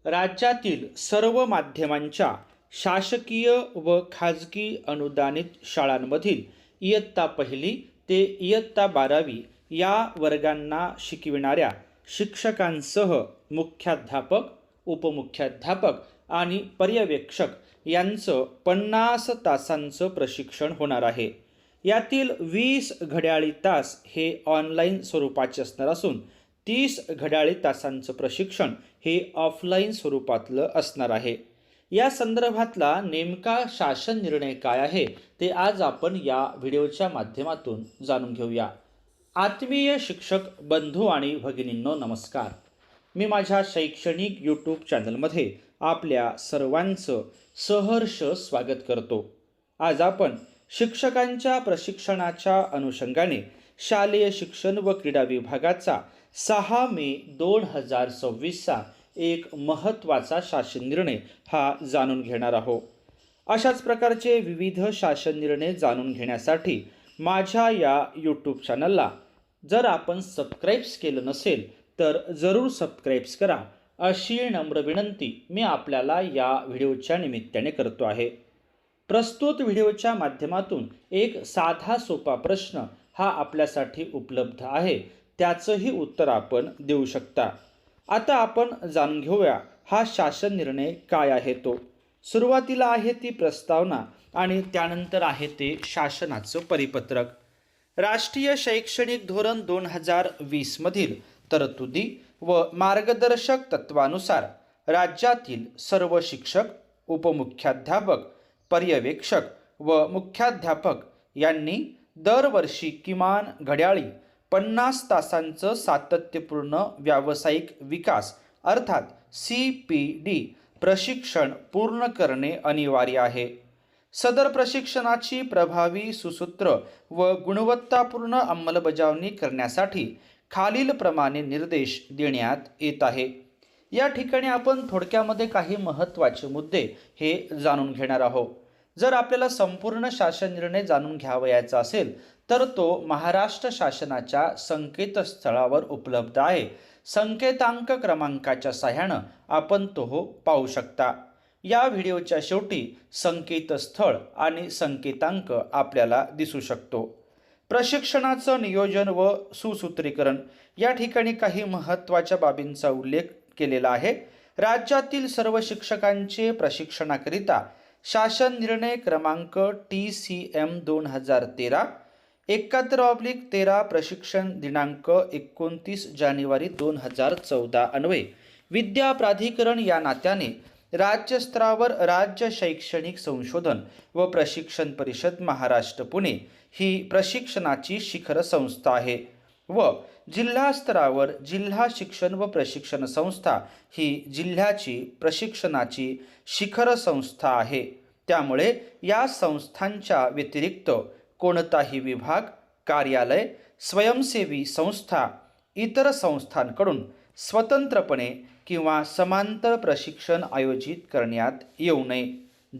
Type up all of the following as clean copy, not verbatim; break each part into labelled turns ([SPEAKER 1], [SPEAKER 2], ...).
[SPEAKER 1] राज्यातील सर्व माध्यमांच्या शासकीय व खाजगी अनुदानित शाळांमधील इयत्ता पहिली ते इयत्ता 12वी या वर्गांना शिकविणाऱ्या शिक्षकांसह मुख्याध्यापक, उपमुख्याध्यापक आणि पर्यवेक्षक यांचं 50 तासांचं प्रशिक्षण होणार आहे. यातील 20 घड्याळी तास हे ऑनलाईन स्वरूपाचे असणार असून 30 घड्याळी तासांचं प्रशिक्षण हे ऑफलाईन स्वरूपातलं असणार आहे. या संदर्भातला नेमका शासन निर्णय काय आहे ते आज आपण या व्हिडिओच्या माध्यमातून जाणून घेऊया. आत्मीय शिक्षक बंधू आणि भगिनींनो, नमस्कार. मी माझ्या शैक्षणिक यूट्यूब चॅनलमध्ये आपल्या सर्वांचं सहर्ष स्वागत करतो. आज आपण शिक्षकांच्या प्रशिक्षणाच्या अनुषंगाने शालेय शिक्षण व क्रीडा विभागाचा 6 मे 2026चा एक महत्त्वाचा शासन निर्णय हा जाणून घेणार आहोत. अशाच प्रकारचे विविध शासन निर्णय जाणून घेण्यासाठी माझ्या या यूट्यूब चॅनलला जर आपण सबस्क्राईब्स केलं नसेल तर जरूर सबस्क्राईब्स करा, अशी नम्र विनंती मी आपल्याला या व्हिडिओच्या निमित्ताने करतो आहे. प्रस्तुत व्हिडिओच्या माध्यमातून एक साधा सोपा प्रश्न हा आपल्यासाठी उपलब्ध आहे, त्याचंही उत्तर आपण देऊ शकता. आता आपण जाणून घेऊया हा शासन निर्णय काय आहे तो. सुरुवातीला आहे ती प्रस्तावना आणि त्यानंतर आहे ते शासनाचं परिपत्रक. राष्ट्रीय शैक्षणिक धोरण 2020 मधील तरतुदी व मार्गदर्शक तत्वानुसार राज्यातील सर्व शिक्षक, उपमुख्याध्यापक, पर्यवेक्षक व मुख्याध्यापक यांनी दरवर्षी किमान घड्याळी 50 तासांचं सातत्यपूर्ण व्यावसायिक विकास अर्थात CPD प्रशिक्षण पूर्ण करणे अनिवार्य आहे. सदर प्रशिक्षणाची प्रभावी, सुसूत्र व गुणवत्तापूर्ण अंमलबजावणी करण्यासाठी खालीलप्रमाणे निर्देश देण्यात येत आहे. या ठिकाणी आपण थोडक्यामध्ये काही महत्त्वाचे मुद्दे हे जाणून घेणार आहोत. जर आपल्याला संपूर्ण शासन निर्णय जाणून घ्यावयाचा असेल तर तो महाराष्ट्र शासनाच्या संकेतस्थळावर उपलब्ध आहे. संकेतांक क्रमांकाच्या सहाय्यानं आपण तो पाहू शकता. या व्हिडिओच्या शेवटी संकेतस्थळ आणि संकेतांक आपल्याला दिसू शकतो. प्रशिक्षणाचं नियोजन व सुसूत्रीकरण, या ठिकाणी काही महत्त्वाच्या बाबींचा उल्लेख केलेला आहे. राज्यातील सर्व शिक्षकांचे प्रशिक्षणाकरिता शासन निर्णय क्रमांक TCM 2013 71/13 प्रशिक्षण दिनांक 29 जानेवारी 2014 अन्वये विद्या प्राधिकरण या नात्याने राज्यस्तरावर राज्य शैक्षणिक संशोधन व प्रशिक्षण परिषद महाराष्ट्र पुणे ही प्रशिक्षणाची शिखर संस्था आहे व जिल्हा स्तरावर जिल्हा शिक्षण व प्रशिक्षण संस्था ही जिल्ह्याची प्रशिक्षणाची शिखर संस्था आहे. त्यामुळे या संस्थांच्या व्यतिरिक्त कोणताही विभाग, कार्यालय, स्वयंसेवी संस्था, इतर संस्थांकडून स्वतंत्रपणे किंवा समांतर प्रशिक्षण आयोजित करण्यात येऊ नये,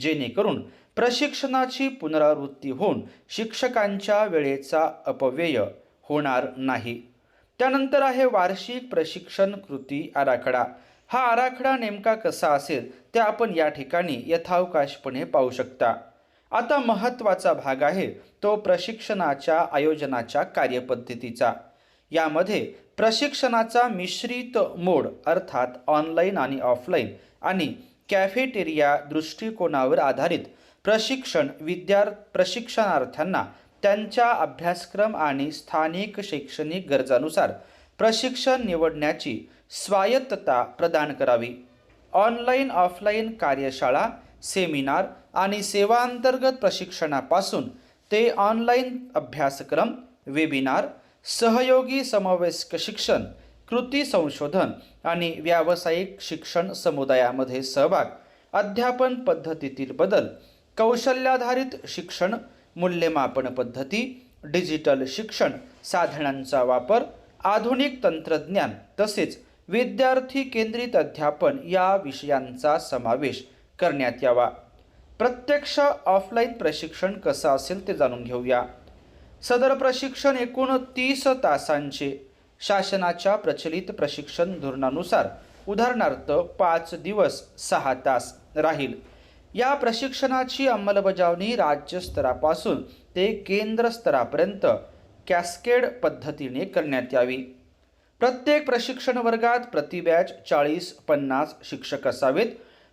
[SPEAKER 1] जेणेकरून प्रशिक्षणाची पुनरावृत्ती होऊन शिक्षकांच्या वेळेचा अपव्यय होणार नाही. त्यानंतर आहे वार्षिक प्रशिक्षण कृती आराखडा. हा आराखडा नेमका कसा असेल ते आपण या ठिकाणी यथावकाशपणे पाहू शकता. आता महत्त्वाचा भाग आहे तो प्रशिक्षणाच्या आयोजनाच्या कार्यपद्धतीचा. यामध्ये प्रशिक्षणाचा मिश्रित मोड अर्थात ऑनलाईन आणि ऑफलाईन आणि कॅफेटेरिया दृष्टिकोनावर आधारित प्रशिक्षण प्रशिक्षणार्थ्यांना त्यांच्या अभ्यासक्रम आणि स्थानिक शैक्षणिक गरजानुसार प्रशिक्षण निवडण्याची स्वायत्तता प्रदान करावी. ऑनलाईन ऑफलाईन कार्यशाळा, सेमिनार आणि सेवांतर्गत प्रशिक्षणापासून ते ऑनलाईन अभ्यासक्रम, वेबिनार, सहयोगी समवयस्क शिक्षण, कृती संशोधन आणि व्यावसायिक शिक्षण समुदायामध्ये सहभाग, अध्यापन पद्धतीतील बदल, कौशल्याधारित शिक्षण, मूल्यमापन पद्धती, डिजिटल शिक्षण साधनांचा वापर, आधुनिक तंत्रज्ञान तसेच विद्यार्थी केंद्रित अध्यापन या विषयांचा समावेश करण्यात यावा. प्रत्यक्ष ऑफलाईन प्रशिक्षण कसं असेल ते जाणून घेऊया. सदर प्रशिक्षण एकूण 30 तासांचे शासनाच्या प्रचलित प्रशिक्षण धोरणानुसार उदाहरणार्थ 5 दिवस 6 तास राहील. या प्रशिक्षणाची अंमलबजावणी राज्य स्तरापासून ते केंद्र स्तरापर्यंत कॅस्केड पद्धतीने करण्यात यावी. प्रत्येक प्रशिक्षण वर्गात प्रति बॅच 40-50 शिक्षक असावेत.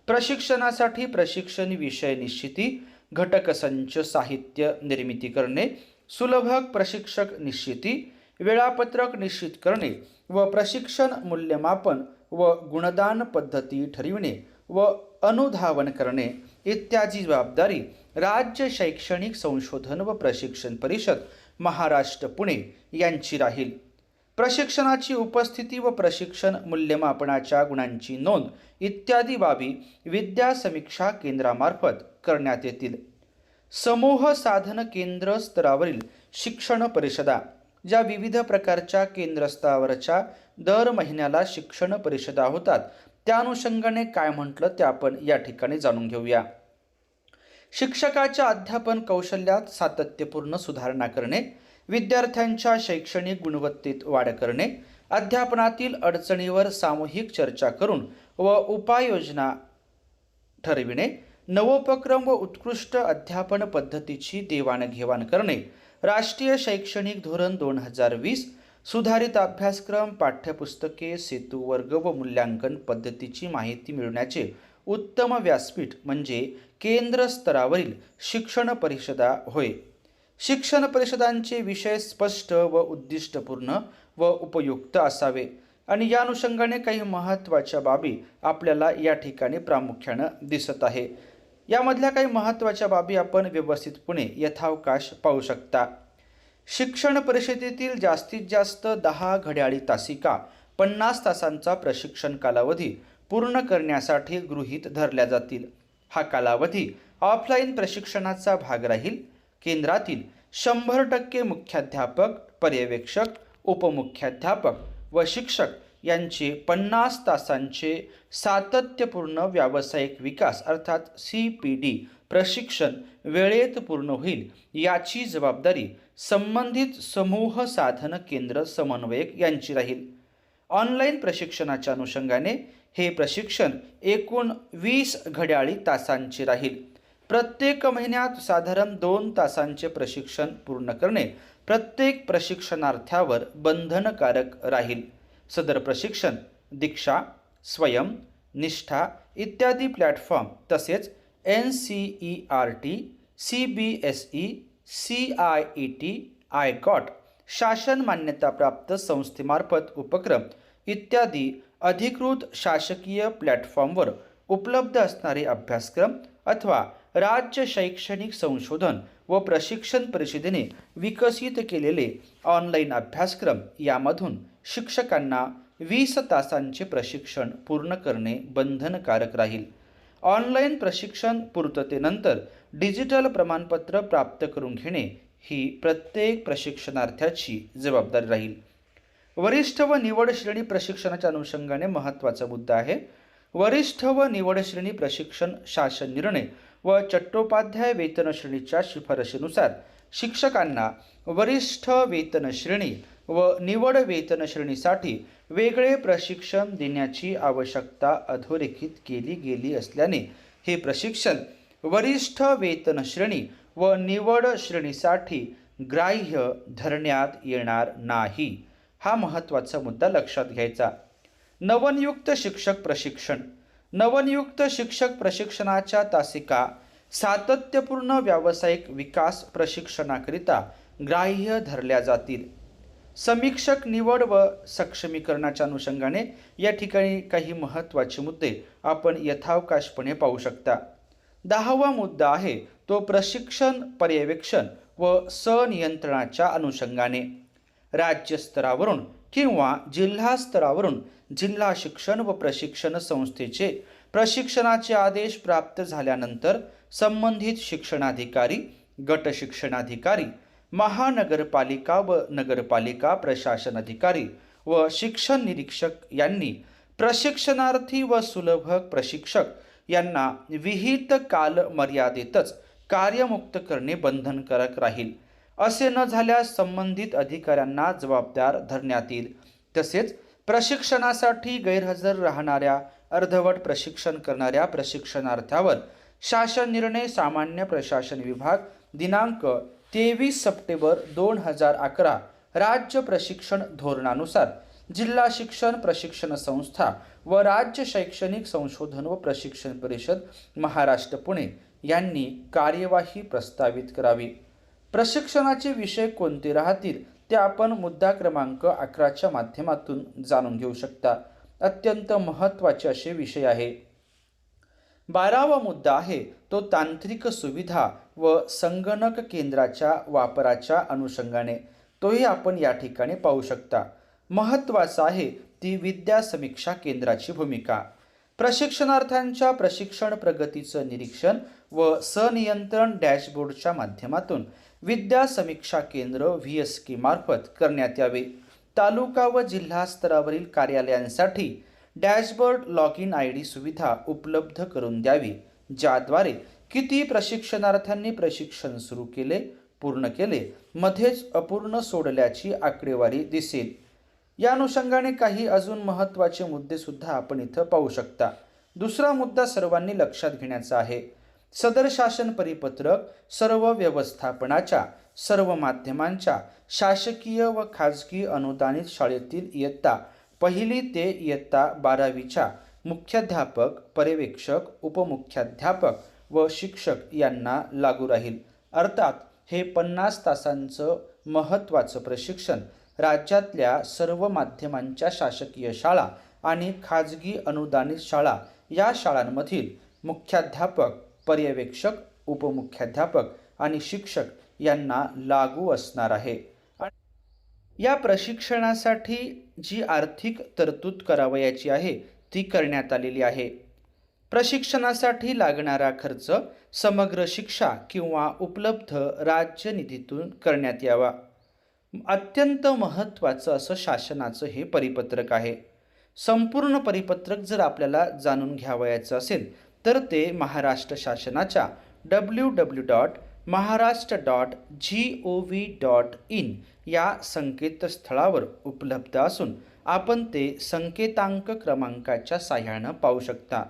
[SPEAKER 1] प्रशिक्षणासाठी प्रशिक्षण विषय निश्चिती, घटक संच साहित्य निर्मिती करणे, सुलभक प्रशिक्षक निश्चिती, वेळापत्रक निश्चित करणे व प्रशिक्षण मूल्यमापन व गुणदान पद्धती ठरविणे व अनुधावन करणे इत्यादी जबाबदारी राज्य शैक्षणिक संशोधन व प्रशिक्षण परिषद महाराष्ट्र पुणे यांची राहील. प्रशिक्षणाची उपस्थिती व प्रशिक्षण मूल्यमापनाच्या गुणांची नोंद इत्यादी बाबी विद्या समीक्षा केंद्रामार्फत करण्यात येतील. समूह साधन केंद्र स्तरावरील शिक्षण परिषदा, ज्या विविध प्रकारच्या केंद्र स्तरावरच्या दर महिन्याला शिक्षण परिषदा होतात, त्या अनुषंगाने काय म्हटलं ते आपण या ठिकाणी जाणून घेऊया. शिक्षकाच्या अध्यापन कौशल्यात सातत्यपूर्ण सुधारणा करणे, विद्यार्थ्यांच्या शैक्षणिक गुणवत्तेत वाढ करणे, अध्यापनातील अडचणीवर सामूहिक चर्चा करून व उपाययोजना ठरविणे, नवोपक्रम व उत्कृष्ट अध्यापन पद्धतीची देवाणघेवाण करणे, राष्ट्रीय शैक्षणिक धोरण 2020, सुधारित अभ्यासक्रम, पाठ्यपुस्तके, सेतू वर्ग व मूल्यांकन पद्धतीची माहिती मिळवण्याचे उत्तम व्यासपीठ म्हणजे केंद्र स्तरावरील शिक्षण परिषदा होय. शिक्षण परिषदांचे विषय स्पष्ट व उद्दिष्टपूर्ण व उपयुक्त असावे आणि या अनुषंगाने काही महत्त्वाच्या बाबी आपल्याला या ठिकाणी प्रामुख्याने दिसत आहे. यामधल्या काही महत्त्वाच्या बाबी आपण व्यवस्थितपणे यथावकाश पाहू शकता. शिक्षण परिषदेतील जास्तीत जास्त 10 घड्याळी तासिका 50 तासांचा प्रशिक्षण कालावधी पूर्ण करण्यासाठी गृहीत धरल्या जातील. हा कालावधी ऑफलाईन प्रशिक्षणाचा भाग राहील. केंद्रातील 100% मुख्याध्यापक, पर्यवेक्षक, उपमुख्याध्यापक व शिक्षक यांचे 50 तासांचे सातत्यपूर्ण व्यावसायिक विकास अर्थात CPD प्रशिक्षण वेळेत पूर्ण होईल याची जबाबदारी संबंधित समूह साधन केंद्र समन्वयक यांची राहील. ऑनलाईन प्रशिक्षणाच्या अनुषंगाने हे प्रशिक्षण एकूण 20 घड्याळी तासांचे राहील. प्रत्येक महिन्यात साधारण 2 तासांचे प्रशिक्षण पूर्ण करणे प्रत्येक प्रशिक्षणार्थ्यावर बंधनकारक राहील. सदर प्रशिक्षण दीक्षा, स्वयं, निष्ठा इत्यादी प्लॅटफॉर्म तसेच NCERT, CBSE, CIET, IGOT शासन मान्यताप्राप्त संस्थेमार्फत उपक्रम इत्यादी अधिकृत शासकीय प्लॅटफॉर्मवर उपलब्ध असणारे अभ्यासक्रम अथवा राज्य शैक्षणिक संशोधन व प्रशिक्षण परिषदेने विकसित केलेले ऑनलाईन अभ्यासक्रम यामधून शिक्षकांना 20 तासांचे प्रशिक्षण पूर्ण करणे बंधनकारक राहील. ऑनलाईन प्रशिक्षण पूर्ततेनंतर डिजिटल प्रमाणपत्र प्राप्त करून घेणे ही प्रत्येक प्रशिक्षणार्थ्याची जबाबदारी राहील. वरिष्ठ व निवड श्रेणी प्रशिक्षणाच्या अनुषंगाने महत्त्वाचा मुद्दा आहे. वरिष्ठ व निवड श्रेणी प्रशिक्षण शासन निर्णय व चट्टोपाध्याय वेतन श्रेणीच्या शिफारशीनुसार शिक्षकांना वरिष्ठ वेतन श्रेणी व निवड वेतन श्रेणीसाठी वेगळे प्रशिक्षण देण्याची आवश्यकता अधोरेखित केली गेली असल्याने हे प्रशिक्षण वरिष्ठ वेतन श्रेणी व निवड श्रेणीसाठी ग्राह्य धरण्यात येणार नाही. हा महत्त्वाचा मुद्दा लक्षात घ्यायचा. नवनियुक्त शिक्षक प्रशिक्षण. नवनियुक्त शिक्षक प्रशिक्षणाच्या तासिका सातत्यपूर्ण व्यावसायिक विकास प्रशिक्षणाकरिता ग्राह्य धरल्या जातील. समीक्षक निवड व सक्षमीकरणाच्या अनुषंगाने या ठिकाणी काही महत्त्वाचे मुद्दे आपण यथावकाशपणे पाहू शकता. 10वा मुद्दा आहे तो प्रशिक्षण पर्यवेक्षण व सनियंत्रणाच्या अनुषंगाने. राज्य स्तरावरून किंवा जिल्हा स्तरावरून जिल्हा शिक्षण व प्रशिक्षण संस्थेचे प्रशिक्षणाचे आदेश प्राप्त झाल्यानंतर संबंधित शिक्षणाधिकारी, गट शिक्षणाधिकारी, महानगरपालिका व नगरपालिका प्रशासन अधिकारी व शिक्षण निरीक्षक यांनी प्रशिक्षणार्थी व सुलभक प्रशिक्षक यांना विहित काल मर्यादेतच कार्यमुक्त करणे बंधनकारक राहील. असे न झाल्यास संबंधित अधिकाऱ्यांना जबाबदार धरण्यात येईल. तसेच प्रशिक्षणासाठी गैरहजर राहणाऱ्या, अर्धवट प्रशिक्षण करणाऱ्या प्रशिक्षणार्थ्यावर शासन निर्णय. सामान्य प्रशासन विभाग दिनांक 23 सप्टेंबर 2011 राज्य प्रशिक्षण धोरणानुसार जिल्हा शिक्षण प्रशिक्षण संस्था व राज्य शैक्षणिक संशोधन व प्रशिक्षण परिषद महाराष्ट्र पुणे यांनी कार्यवाही प्रस्तावित करावी. प्रशिक्षणाचे विषय कोणते राहतील ते आपण मुद्दा क्रमांक 11च्या माध्यमातून जाणून घेऊ शकता. अत्यंत महत्त्वाचे असे विषय आहे. 12वा मुद्दा आहे तो तांत्रिक सुविधा व संगणक केंद्राच्या वापराच्या अनुषंगाने. तोही आपण या ठिकाणी पाहू शकता. महत्त्वाचा आहे ती विद्या समीक्षा केंद्राची भूमिका. प्रशिक्षणार्थ्यांच्या प्रशिक्षण प्रगतीचं निरीक्षण व सनियंत्रण डॅशबोर्डच्या माध्यमातून विद्या समीक्षा केंद्र VSK मार्फत करण्यात यावे. तालुका व जिल्हा स्तरावरील कार्यालयांसाठी डॅशबोर्ड लॉग इन ID सुविधा उपलब्ध करून द्यावी, ज्याद्वारे किती प्रशिक्षणार्थ्यांनी प्रशिक्षण सुरू केले, पूर्ण केले, मध्येच अपूर्ण सोडल्याची आकडेवारी दिसेल. या अनुषंगाने काही अजून महत्त्वाचे मुद्दे सुद्धा आपण इथं पाहू शकता. दुसरा मुद्दा सर्वांनी लक्षात घेण्याचा आहे. सदर शासन परिपत्रक सर्व व्यवस्थापनाच्या, सर्व माध्यमांच्या, शासकीय व खाजगी अनुदानित शाळेतील इयत्ता 1ली ते इयत्ता 12वीच्या मुख्याध्यापक, पर्यवेक्षक, उपमुख्याध्यापक व शिक्षक यांना लागू राहील. अर्थात हे 50 तासांचं महत्त्वाचं प्रशिक्षण राज्यातल्या सर्व माध्यमांच्या शासकीय शाळा आणि खाजगी अनुदानित शाळा या शाळांमधील मुख्याध्यापक, पर्यवेक्षक, उपमुख्याध्यापक आणि शिक्षक यांना लागू असणार आहे. या प्रशिक्षणासाठी जी आर्थिक तरतूद करावयाची आहे ती करण्यात आलेली आहे. प्रशिक्षणासाठी लागणारा खर्च समग्र शिक्षा किंवा उपलब्ध राज्य निधीतून करण्यात यावा. अत्यंत महत्त्वाचं असं शासनाचं हे परिपत्रक आहे. संपूर्ण परिपत्रक जर आपल्याला जाणून घ्यावयाचं असेल तर ते महाराष्ट्र शासनाच्या www.maharashtra.gov.in या संकेतस्थळावर उपलब्ध असून आपण ते संकेतांक क्रमांकाच्या साहाय्यानं पाहू शकता.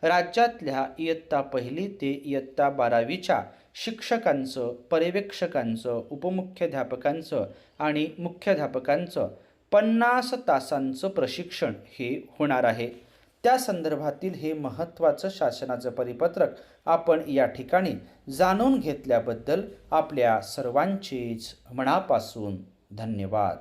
[SPEAKER 1] राज्यातल्या इयत्ता 1ली ते इयत्ता 12वीच्या शिक्षकांचं, पर्यवेक्षकांचं, उपमुख्याध्यापकांचं आणि मुख्याध्यापकांचं 50 तासांचं प्रशिक्षण हे होणार आहे. त्या संदर्भातील हे महत्त्वाचं शासनाचं परिपत्रक आपण या ठिकाणी जाणून घेतल्याबद्दल आपल्या सर्वांचेच मनापासून धन्यवाद.